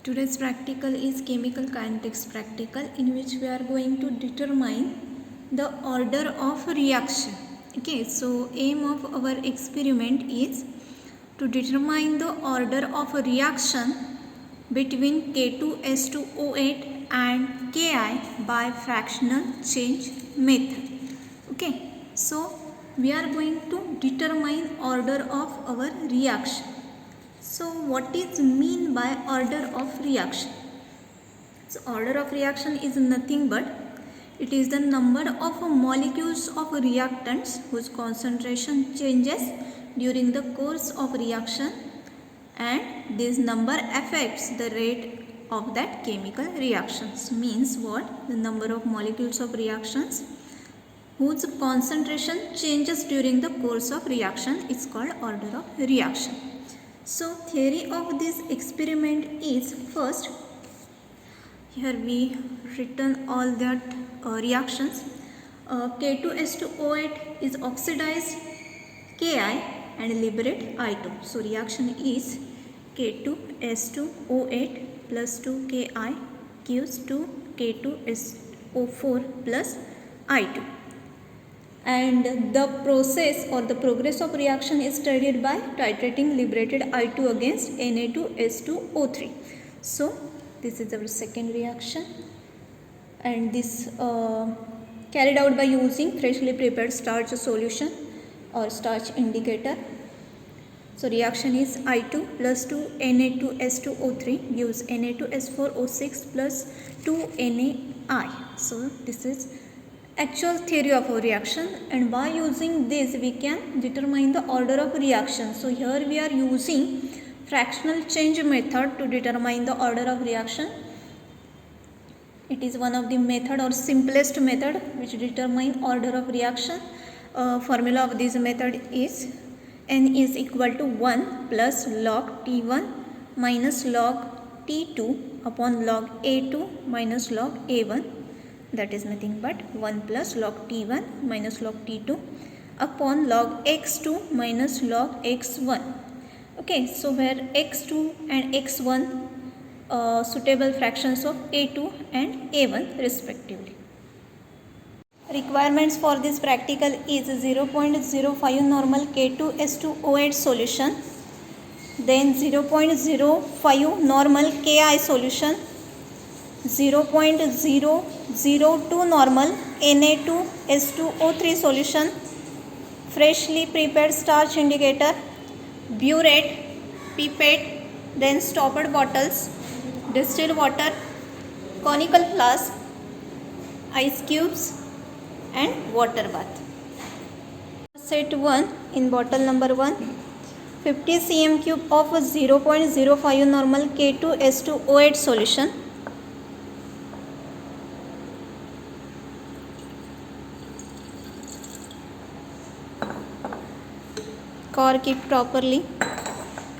Today's practical is chemical kinetics practical, in which we are going to determine the order of reaction. Okay, so aim of our experiment is to determine the order of a reaction between K2S2O8 and Ki by fractional change method. Okay, so we are going to determine order of our reaction. So what is mean by order of reaction? So order of reaction is nothing but it is the number of molecules of reactants whose concentration changes during the course of reaction, and this number affects the rate of that chemical reactions. Means what? The number of molecules of reactions whose concentration changes during the course of reaction is called order of reaction. So theory of this experiment is, first here we written all that reactions. K2S2O8 is oxidized Ki and liberate I2. So reaction is K2S2O8 plus 2Ki gives to K2SO4 plus I2. And the process or the progress of reaction is studied by titrating liberated I2 against Na2S2O3. So this is our second reaction, and this carried out by using freshly prepared starch solution or starch indicator. So reaction is I2 plus 2 Na2S2O3 gives Na2S4O6 plus 2 NaI. So this is actual theory of a reaction, and by using this we can determine the order of reaction. So here we are using fractional change method to determine the order of reaction. It is one of the method or simplest method which determine order of reaction. Formula of this method is N is equal to 1 plus log T1 minus log T2 upon log A2 minus log A1. That is nothing but 1 plus log T1 minus log T2 upon log X2 minus log X1. Okay, so where X2 and X1 suitable fractions of A2 and A1 respectively. Requirements for this practical is 0.05 normal K2S2O8 solution, then 0.05 normal Ki solution, 0.002 normal Na2S2O3 solution, freshly prepared starch indicator, burette, pipette, then stoppered bottles, distilled water, conical flask, ice cubes and water bath. Set 1 in bottle number 1, 50 cm cube of 0.05 normal K2S2O8 solution. Cork it properly,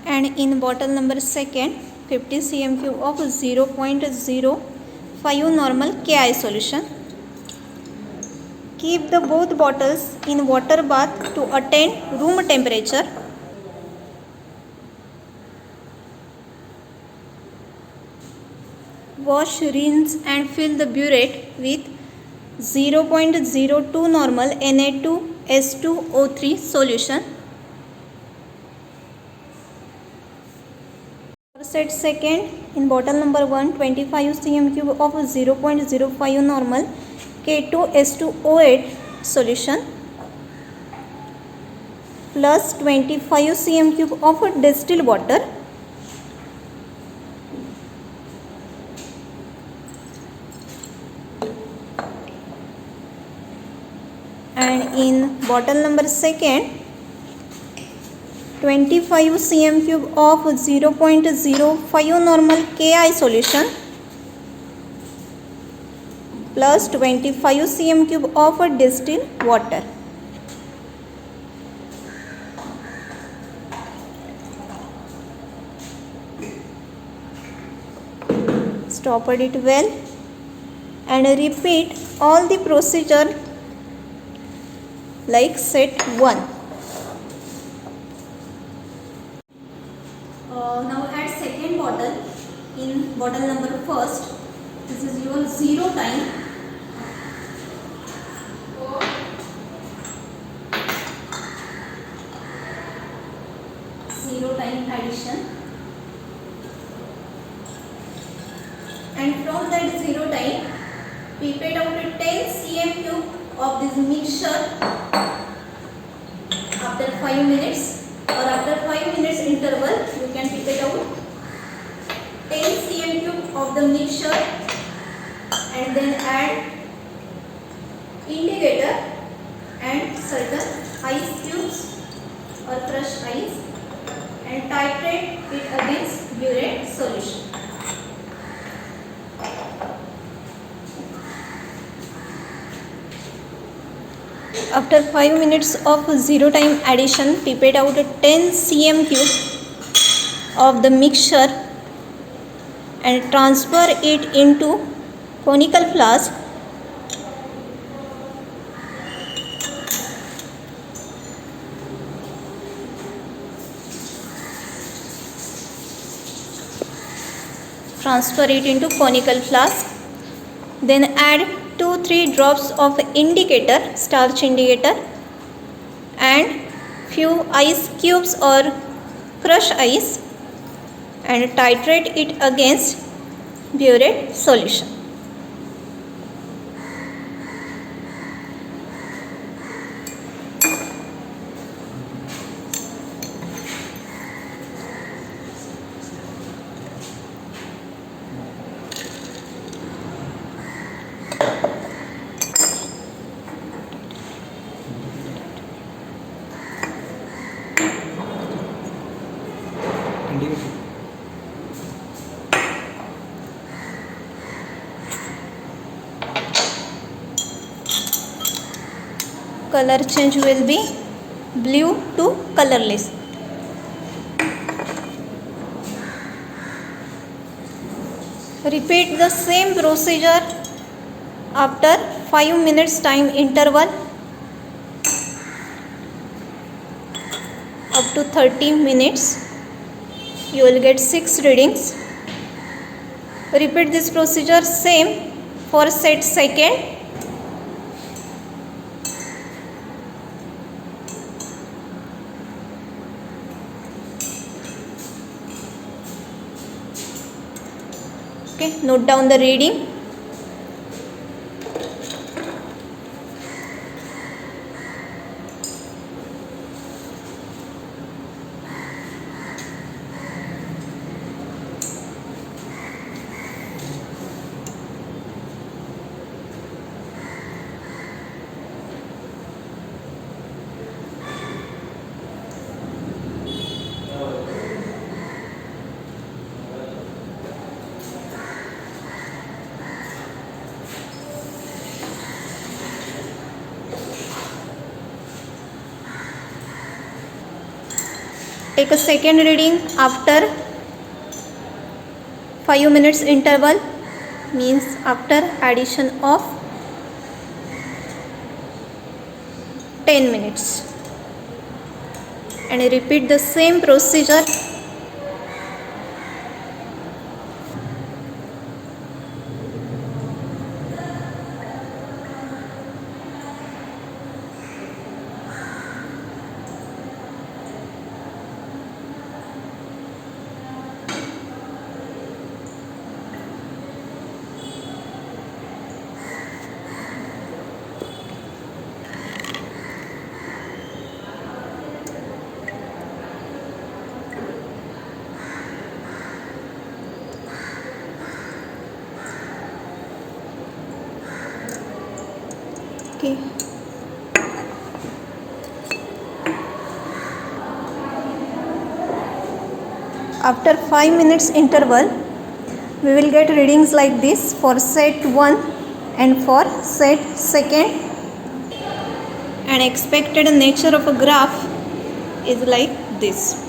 and in bottle number 2nd 50 cm cube of 0.05 normal Ki solution. Keep the both bottles in water bath to attain room temperature. Wash, rinse and fill the burette with 0.02 normal Na2S2O3 solution. Set 2nd in bottle number 1, 25 cm cube of 0.05 normal K2S2O8 solution plus 25 cm cube of distilled water. And in bottle number 2nd 25 cm cube of 0.05 normal Ki solution plus 25 cm cube of distilled water. Stoppered it well and repeat all the procedure like set 1. Now add second bottle in bottle number first. This is your 0 time. Zero time addition, and from that 0 time pipette out 10 cm cube of this mixture after 5 minutes, or after 5 minutes interval you can pipette out 10 cm cube of the mixture, and then add indicator and certain ice cubes or crushed ice, and titrate it against burette solution. After 5 minutes of 0 time addition, pipette out 10 cm cube of the mixture and transfer it into conical flask. Transfer it into conical flask. Then add 2-3 drops of indicator, starch indicator, and few ice cubes or crushed ice, and titrate it against burette solution. Color change will be blue to colorless. Repeat the same procedure after 5 minutes time interval up to 30 minutes. You will get 6 readings. Repeat this procedure same for set second. Okay, note down the reading. Take a second reading after 5 minutes interval, means after addition of 10 minutes, and repeat the same procedure. Okay. After 5 minutes interval, we will get readings like this for set 1 and for set second, and expected nature of a graph is like this.